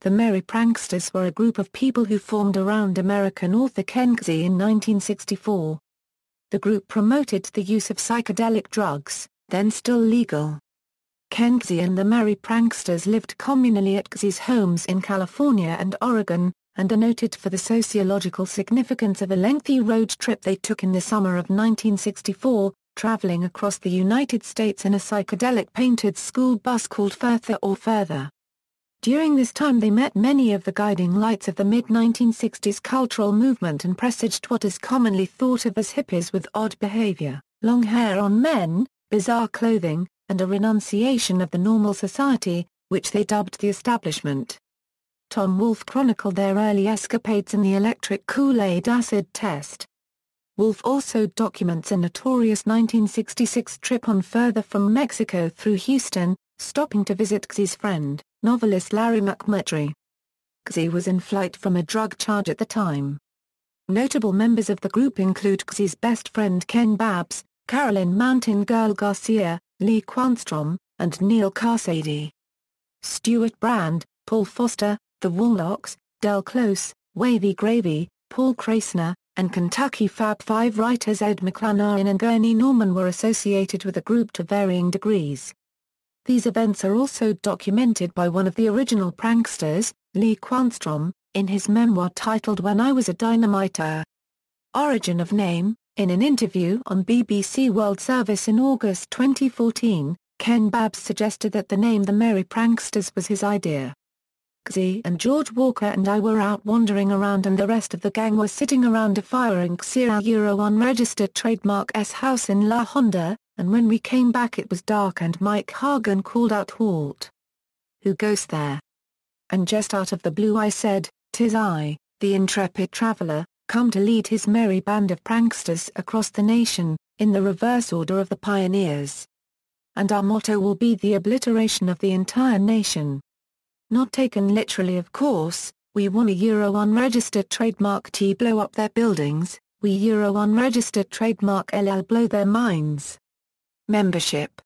The Merry Pranksters were a group of people who formed around American author Ken Kesey in 1964. The group promoted the use of psychedelic drugs, then still legal. Ken Kesey and the Merry Pranksters lived communally at Kesey's homes in California and Oregon, and are noted for the sociological significance of a lengthy road trip they took in the summer of 1964, traveling across the United States in a psychedelic-painted school bus called Furthur or Furthur. During this time they met many of the guiding lights of the mid-1960s cultural movement and presaged what is commonly thought of as hippies with odd behavior, long hair on men, bizarre clothing, and a renunciation of the normal society, which they dubbed the establishment. Tom Wolfe chronicled their early escapades in the Electric Kool-Aid Acid Test. Wolfe also documents a notorious 1966 trip on Furthur from Mexico through Houston, stopping to visit Kesey's friend, novelist Larry McMurtry. Kesey was in flight from a drug charge at the time. Notable members of the group include Kesey's best friend Ken Babbs, Carolyn Mountain Girl Garcia, Lee Quarnstrom, and Neal Cassady. Stewart Brand, Paul Foster, the Warlocks, Del Close, Wavy Gravy, Paul Krassner, and Kentucky Fab Five writers Ed McClanahan and Gurney Norman were associated with the group to varying degrees. These events are also documented by one of the original pranksters, Lee Quarnstrom, in his memoir titled When I Was a Dynamiter. Origin of name. In an interview on BBC World Service in August 2014, Ken Babbs suggested that the name The Merry Pranksters was his idea. Kesey and George Walker and I were out wandering around and the rest of the gang were sitting around a fire in Garcia unregistered trademark S house in La Honda, and when we came back it was dark and Mike Hagen called out halt. Who goes there? And just out of the blue I said, 'Tis I, the intrepid traveler, come to lead his merry band of pranksters across the nation, in the reverse order of the pioneers. And our motto will be the obliteration of the entire nation. Not taken literally of course, we want a unregistered trademark T blow up their buildings, we unregistered trademark LL blow their minds. Membership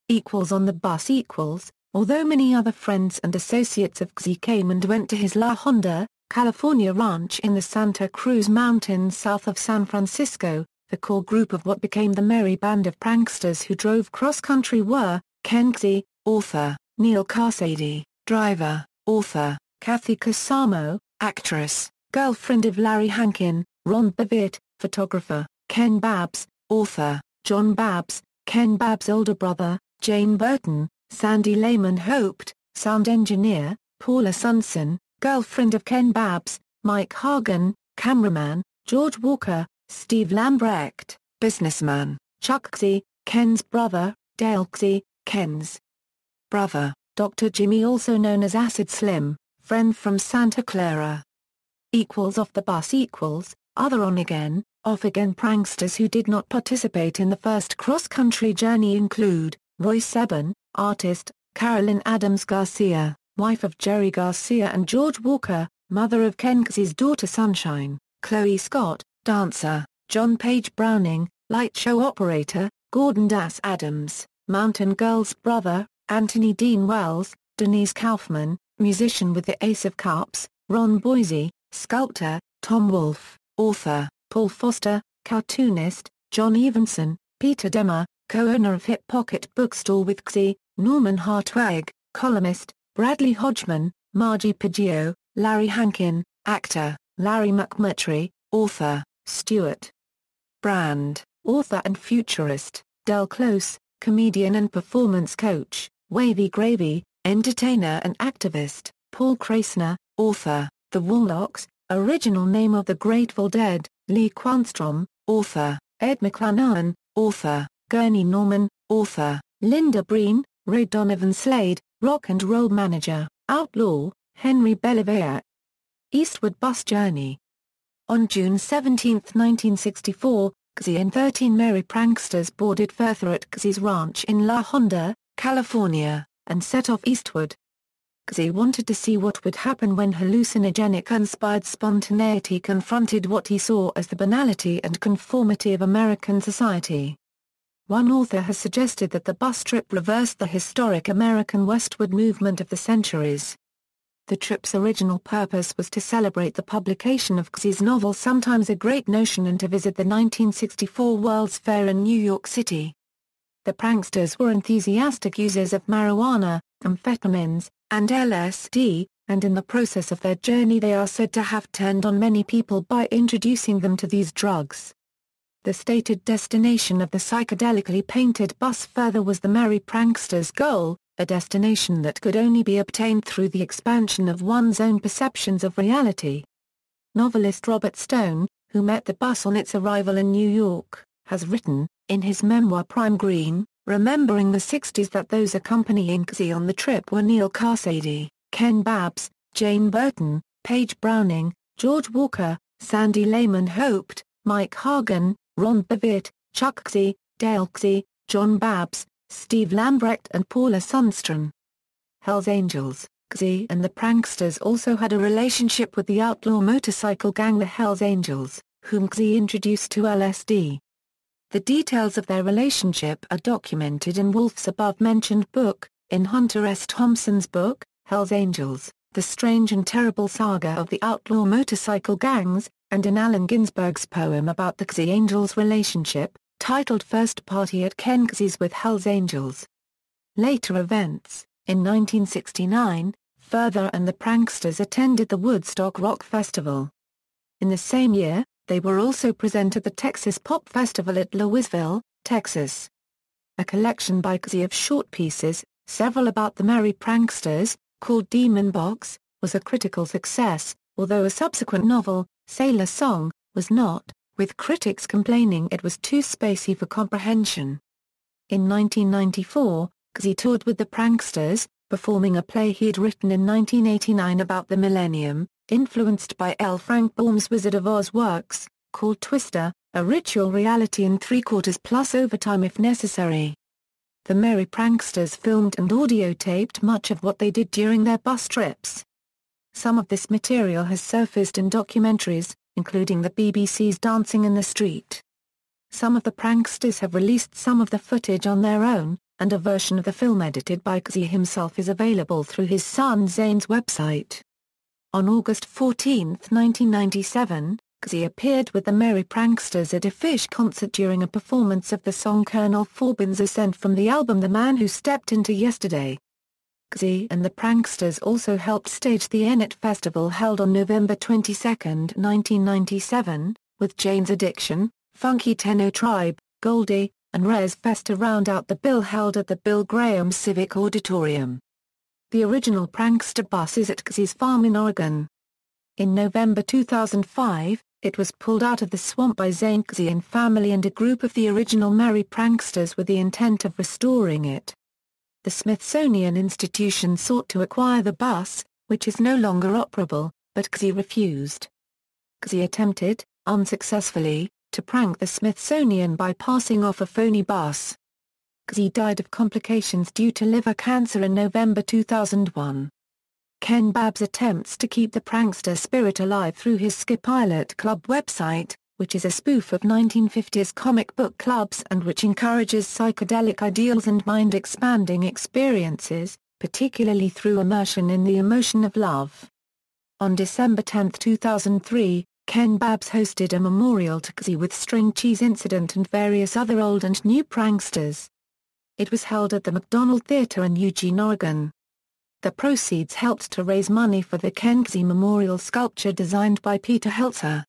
equals on the bus equals, although many other friends and associates of Kesey came and went to his La Honda, California ranch in the Santa Cruz Mountains south of San Francisco, the core group of what became the merry band of pranksters who drove cross-country were, Ken Kesey, author, Neal Cassady, driver, author, Kathy Casamo, actress, girlfriend of Larry Hankin, Ron Bavitt, photographer, Ken Babbs, author, John Babbs, Ken Babbs' older brother, Jane Burton, Sandy Lehman Hoped, sound engineer, Paula Sunson, girlfriend of Ken Babbs, Mike Hagen, cameraman, George Walker, Steve Lambrecht, businessman, Chuck Kesey, Ken's brother, Dale Kesey, Ken's brother, Dr. Jimmy also known as Acid Slim, friend from Santa Clara. Equals off the bus equals, other on-again, off-again pranksters who did not participate in the first cross-country journey include, Roy Sebon, artist, Carolyn Adams Garcia, wife of Jerry Garcia and George Walker, mother of Ken Kesey's daughter Sunshine, Chloe Scott, dancer, John Page Browning, light show operator, Gordon Das Adams, Mountain Girl's brother, Anthony Dean Wells, Denise Kaufman, musician with the Ace of Cups, Ron Boise, sculptor, Tom Wolfe, author, Paul Foster, cartoonist, John Evenson, Peter Demmer, co-owner of Hip Pocket Bookstore with Kesey, Norman Hartwig, columnist, Bradley Hodgman, Margie Piggio, Larry Hankin, actor, Larry McMurtry, author, Stewart Brand, author and futurist, Del Close, comedian and performance coach, Wavy Gravy, entertainer and activist, Paul Krassner, author, The Warlocks, original name of the Grateful Dead, Lee Quarnstrom, author, Ed McClanahan, author, Gurney Norman, author, Linda Breen, Ray Donovan Slade, rock and roll manager, outlaw, Henry Beliveau. Eastward bus journey. On June 17, 1964, Kesey and 13 merry pranksters boarded Furthur at Kesey's ranch in La Honda, California, and set off eastward. Kesey wanted to see what would happen when hallucinogenic-inspired spontaneity confronted what he saw as the banality and conformity of American society. One author has suggested that the bus trip reversed the historic American westward movement of the centuries. The trip's original purpose was to celebrate the publication of Kesey's novel Sometimes a Great Notion and to visit the 1964 World's Fair in New York City. The pranksters were enthusiastic users of marijuana, amphetamines, and LSD, and in the process of their journey they are said to have turned on many people by introducing them to these drugs. The stated destination of the psychedelically painted bus Furthur was the Merry Pranksters' goal, a destination that could only be obtained through the expansion of one's own perceptions of reality. Novelist Robert Stone, who met the bus on its arrival in New York, has written, in his memoir Prime Green, remembering the 60s that those accompanying Kesey on the trip were Neal Cassady, Ken Babbs, Jane Burton, Paige Browning, George Walker, Sandy Lehman hoped, Mike Hagen, Ron Bevere, Chuck Kesey, Dale Kesey, John Babbs, Steve Lambrecht and Paula Sundstrom. Hells Angels, Kesey and the Pranksters also had a relationship with the outlaw motorcycle gang the Hells Angels, whom Kesey introduced to LSD. The details of their relationship are documented in Wolfe's above-mentioned book, in Hunter S. Thompson's book, Hells Angels, The Strange and Terrible Saga of the Outlaw Motorcycle Gangs, and in Allen Ginsberg's poem about the Kesey Angels' relationship, titled First Party at Ken Kesey's with Hells Angels. Later events, in 1969, Furthur and the Pranksters attended the Woodstock Rock Festival. In the same year, they were also present at the Texas Pop Festival at Louisville, Texas. A collection by Kesey of short pieces, several about the Merry Pranksters, called Demon Box, was a critical success, although a subsequent novel, Sailor Song, was not, with critics complaining it was too spacey for comprehension. In 1994, Kesey toured with the Pranksters, performing a play he had written in 1989 about the millennium, influenced by L. Frank Baum's Wizard of Oz works, called Twister, a ritual reality in 3/4 plus overtime if necessary. The Merry Pranksters filmed and audiotaped much of what they did during their bus trips. Some of this material has surfaced in documentaries, including the BBC's Dancing in the Street. Some of the pranksters have released some of the footage on their own, and a version of the film edited by Kesey himself is available through his son Zane's website. On August 14, 1997, Kesey appeared with the Merry Pranksters at a Fish concert during a performance of the song Colonel Forbin's Ascent from the album The Man Who Stepped Into Yesterday. Kesey and the Pranksters also helped stage the Ennet Festival held on November 22, 1997, with Jane's Addiction, Funky Tenno Tribe, Goldie, and Rez Fest to round out the bill held at the Bill Graham Civic Auditorium. The original Prankster bus is at Kesey's farm in Oregon. In November 2005, it was pulled out of the swamp by Zane Kesey and family and a group of the original Merry Pranksters with the intent of restoring it. The Smithsonian Institution sought to acquire the bus, which is no longer operable, but Kesey refused. Kesey attempted, unsuccessfully, to prank the Smithsonian by passing off a phony bus. Kesey died of complications due to liver cancer in November 2001. Ken Babbs attempts to keep the prankster spirit alive through his Skipilot Club website, which is a spoof of 1950s comic book clubs and which encourages psychedelic ideals and mind-expanding experiences, particularly through immersion in the emotion of love. On December 10, 2003, Ken Babbs hosted a memorial to Kesey with String Cheese Incident and various other old and new pranksters. It was held at the McDonald Theater in Eugene, Oregon. The proceeds helped to raise money for the Ken Kesey Memorial sculpture designed by Peter Heltzer.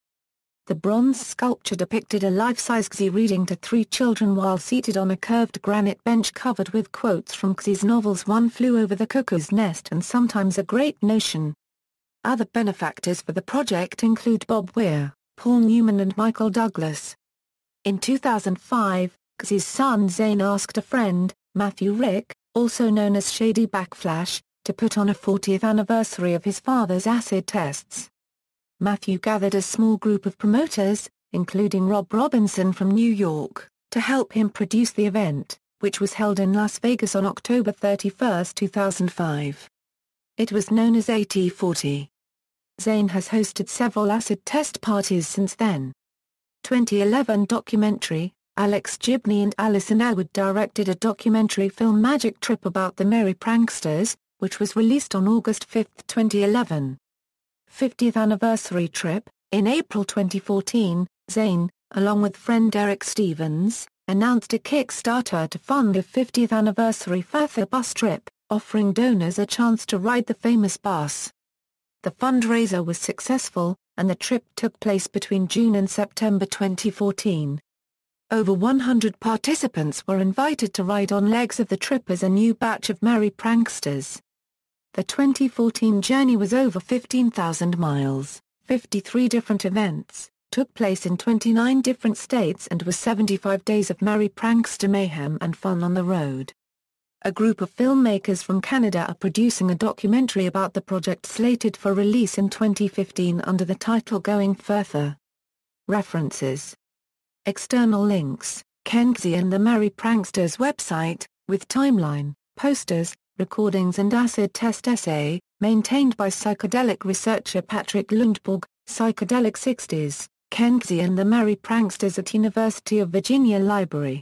The bronze sculpture depicted a life-size Kesey reading to 3 children while seated on a curved granite bench covered with quotes from Kesey's novels One Flew Over the Cuckoo's Nest and Sometimes a Great Notion. Other benefactors for the project include Bob Weir, Paul Newman and Michael Douglas. In 2005, Kesey's son Zane asked a friend, Matthew Rick, also known as Shady Backflash, to put on a 40th anniversary of his father's acid tests. Matthew gathered a small group of promoters, including Rob Robinson from New York, to help him produce the event, which was held in Las Vegas on October 31, 2005. It was known as AT40. Zane has hosted several acid test parties since then. 2011 documentary, Alex Gibney and Alison Elwood directed a documentary film Magic Trip about the Merry Pranksters, which was released on August 5, 2011. 50th Anniversary Trip. In April 2014, Zayn, along with friend Derek Stevens, announced a Kickstarter to fund a 50th anniversary Furthur bus trip, offering donors a chance to ride the famous bus. The fundraiser was successful, and the trip took place between June and September 2014. Over 100 participants were invited to ride on legs of the trip as a new batch of Merry Pranksters. The 2014 journey was over 15,000 miles, 53 different events, took place in 29 different states and was 75 days of merry prankster mayhem and fun on the road. A group of filmmakers from Canada are producing a documentary about the project slated for release in 2015 under the title Going Furthur. References. External links: Ken Kesey and the Merry Pranksters website, with timeline, posters, recordings and acid test essay, maintained by psychedelic researcher Patrick Lundborg. Psychedelic 60s, Ken Kesey and the Merry Pranksters at University of Virginia Library.